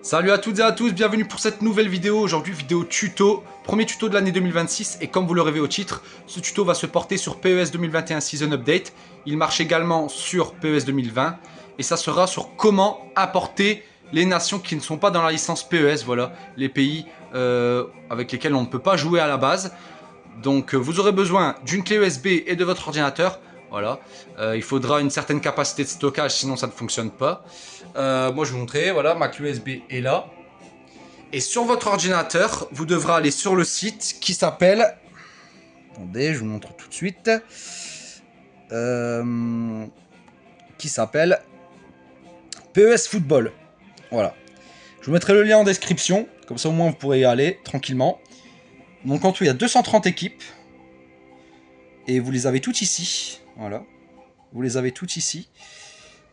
Salut à toutes et à tous, bienvenue pour cette nouvelle vidéo. Aujourd'hui, vidéo tuto, premier tuto de l'année 2026. Et comme vous l'aurez vu au titre, ce tuto va se porter sur PES 2021 Season Update. Il marche également sur PES 2020. Et ça sera sur comment importer les nations qui ne sont pas dans la licence PES. Voilà, les pays avec lesquels on ne peut pas jouer à la base. Donc vous aurez besoin d'une clé USB et de votre ordinateur. Voilà, il faudra une certaine capacité de stockage, sinon ça ne fonctionne pas. Moi je vais vous montrer, voilà, ma clé USB est là. Et sur votre ordinateur, vous devrez aller sur le site qui s'appelle... Attendez, je vous montre tout de suite. Qui s'appelle PES Football. Voilà. Je vous mettrai le lien en description, comme ça au moins vous pourrez y aller tranquillement. Donc en tout, il y a 230 équipes. Et vous les avez toutes ici. Voilà. Vous les avez toutes ici.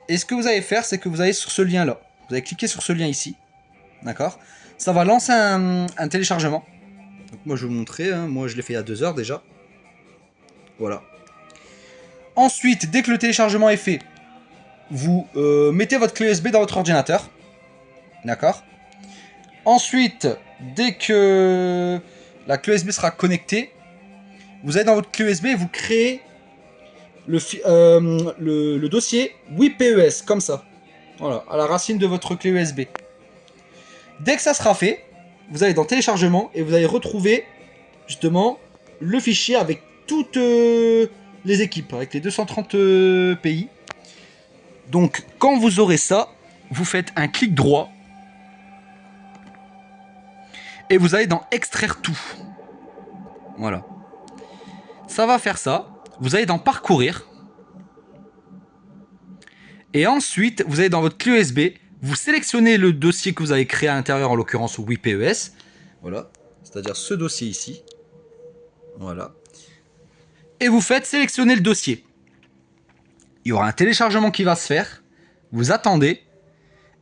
Et ce que vous allez faire, c'est que vous allez sur ce lien-là. Vous allez cliquer sur ce lien ici. D'accord? Ça va lancer un téléchargement. Donc moi, je vais vous montrer. Hein. Moi, je l'ai fait il y a 2 heures déjà. Voilà. Ensuite, dès que le téléchargement est fait, vous mettez votre clé USB dans votre ordinateur. D'accord? Ensuite, dès que la clé USB sera connectée, vous allez dans votre clé USB et vous créez le dossier WIPES, comme ça. Voilà, à la racine de votre clé USB. Dès que ça sera fait, vous allez dans téléchargement et vous allez retrouver justement le fichier avec toutes les équipes, avec les 230 pays. Donc quand vous aurez ça, vous faites un clic droit et vous allez dans extraire tout. Voilà. Ça va faire ça. Vous allez dans parcourir. Et ensuite, vous allez dans votre clé USB. Vous sélectionnez le dossier que vous avez créé à l'intérieur, en l'occurrence WIPES. Voilà. C'est-à-dire ce dossier ici. Voilà. Et vous faites sélectionner le dossier. Il y aura un téléchargement qui va se faire. Vous attendez.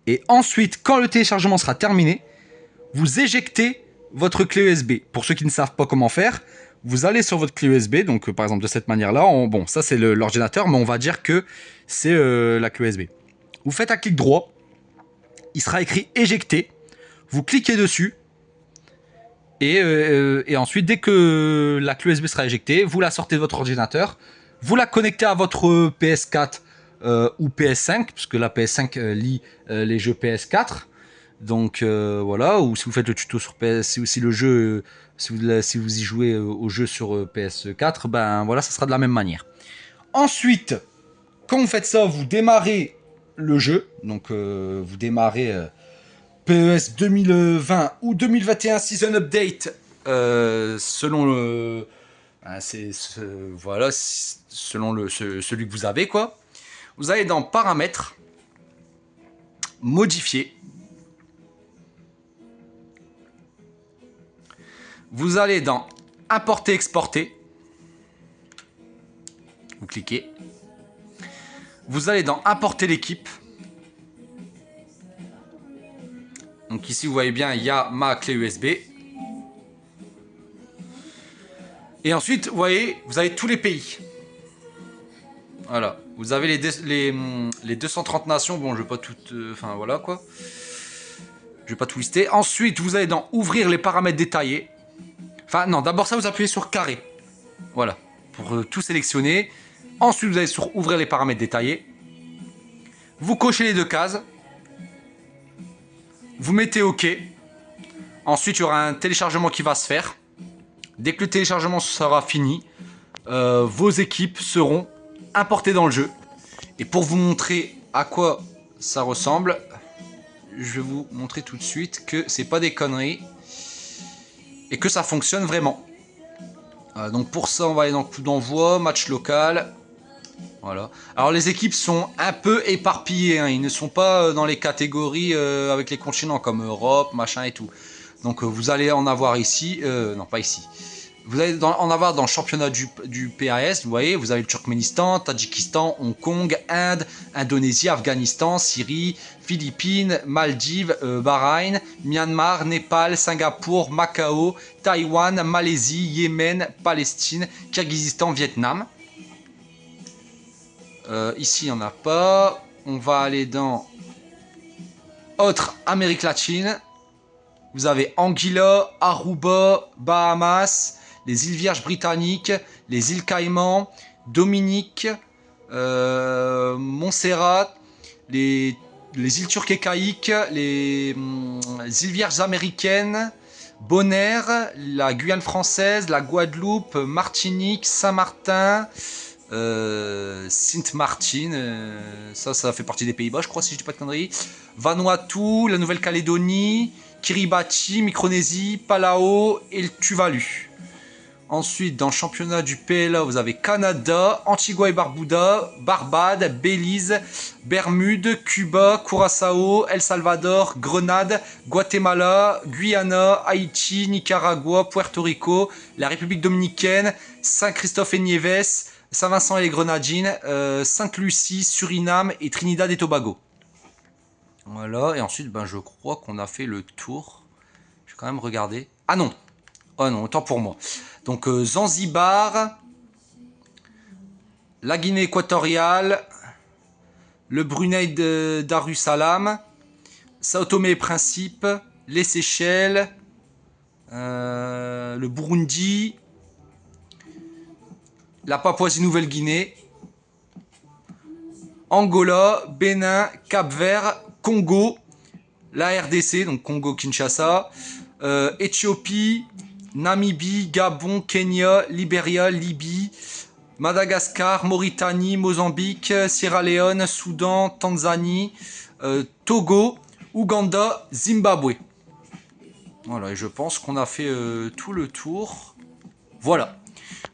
Et ensuite, quand le téléchargement sera terminé, vous éjectez votre clé USB. Pour ceux qui ne savent pas comment faire, vous allez sur votre clé USB, donc par exemple de cette manière-là. Bon, ça c'est l'ordinateur, mais on va dire que c'est la clé USB. Vous faites un clic droit, il sera écrit éjecter. Vous cliquez dessus, et ensuite, dès que la clé USB sera éjectée, vous la sortez de votre ordinateur, vous la connectez à votre PS4 ou PS5, puisque la PS5 lit les jeux PS4. Donc voilà, ou si vous faites le tuto sur PS, si le jeu, si vous y jouez au jeu sur PS4, ben voilà, ça sera de la même manière. Ensuite, quand vous faites ça, vous démarrez le jeu, donc vous démarrez PES 2020 ou 2021 Season Update, selon le, voilà, selon celui que vous avez quoi. Vous allez dans paramètres, modifier. Vous allez dans importer, exporter. Vous cliquez. Vous allez dans importer l'équipe. Donc ici, vous voyez bien, il y a ma clé USB. Et ensuite, vous voyez, vous avez tous les pays. Voilà. Vous avez les 230 nations. Bon, je vais pas toutes... Enfin, voilà, quoi. Je vais pas tout lister. Ensuite, vous allez dans ouvrir les paramètres détaillés. Enfin, non, d'abord ça, vous appuyez sur carré. Voilà, pour tout sélectionner. Ensuite, vous allez sur ouvrir les paramètres détaillés. Vous cochez les 2 cases. Vous mettez OK. Ensuite, il y aura un téléchargement qui va se faire. Dès que le téléchargement sera fini, vos équipes seront importées dans le jeu. Et pour vous montrer à quoi ça ressemble, je vais vous montrer tout de suite que c'est pas des conneries. Et que ça fonctionne vraiment. Donc pour ça, on va aller dans coup d'envoi, match local. Voilà. Alors les équipes sont un peu éparpillées. Hein. Ils ne sont pas dans les catégories avec les continents comme Europe, machin et tout. Donc vous allez en avoir ici. Non, pas ici. Vous allez en avoir dans le championnat du PAS. Vous voyez, vous avez le Turkménistan, Tadjikistan, Hong Kong, Inde, Indonésie, Afghanistan, Syrie, Philippines, Maldives, Bahreïn, Myanmar, Népal, Singapour, Macao, Taïwan, Malaisie, Yémen, Palestine, Kirghizistan, Vietnam. Ici, il n'y en a pas. On va aller dans Autre Amérique latine, vous avez Anguilla, Aruba, Bahamas, les îles Vierges britanniques, les îles Caïmans, Dominique, Montserrat, les îles turques et caïques, les îles Vierges américaines, Bonaire, la Guyane française, la Guadeloupe, Martinique, Saint-Martin, Sint-Maarten, ça fait partie des Pays-Bas, je crois, si je dis pas de conneries. Vanuatu, la Nouvelle-Calédonie, Kiribati, Micronésie, Palau et le Tuvalu. Ensuite, dans le championnat du PLA, vous avez Canada, Antigua et Barbuda, Barbade, Belize, Bermude, Cuba, Curaçao, El Salvador, Grenade, Guatemala, Guyana, Haïti, Nicaragua, Puerto Rico, la République dominicaine, Saint-Christophe et Nieves, Saint-Vincent et les Grenadines, Sainte-Lucie, Suriname et Trinidad et Tobago. Voilà, et ensuite, ben, je crois qu'on a fait le tour. Je vais quand même regarder. Ah non! Oh non, autant pour moi. Donc Zanzibar, la Guinée équatoriale, le Brunei Darussalam, Sao Tomé et Principe, les Seychelles, le Burundi, la Papouasie-Nouvelle-Guinée, Angola, Bénin, Cap-Vert, Congo, la RDC, donc Congo-Kinshasa, Éthiopie, Namibie, Gabon, Kenya, Libéria, Libye, Madagascar, Mauritanie, Mozambique, Sierra Leone, Soudan, Tanzanie, Togo, Ouganda, Zimbabwe. Voilà, et je pense qu'on a fait tout le tour. Voilà.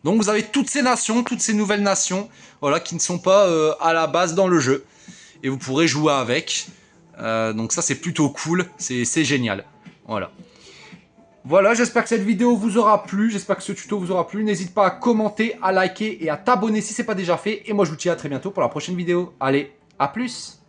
Donc vous avez toutes ces nations, toutes ces nouvelles nations, voilà, qui ne sont pas à la base dans le jeu. Et vous pourrez jouer avec. Donc ça c'est plutôt cool, c'est génial. Voilà. Voilà, j'espère que cette vidéo vous aura plu, j'espère que ce tuto vous aura plu. N'hésite pas à commenter, à liker et à t'abonner si ce n'est pas déjà fait. Et moi je vous dis à très bientôt pour la prochaine vidéo. Allez, à plus!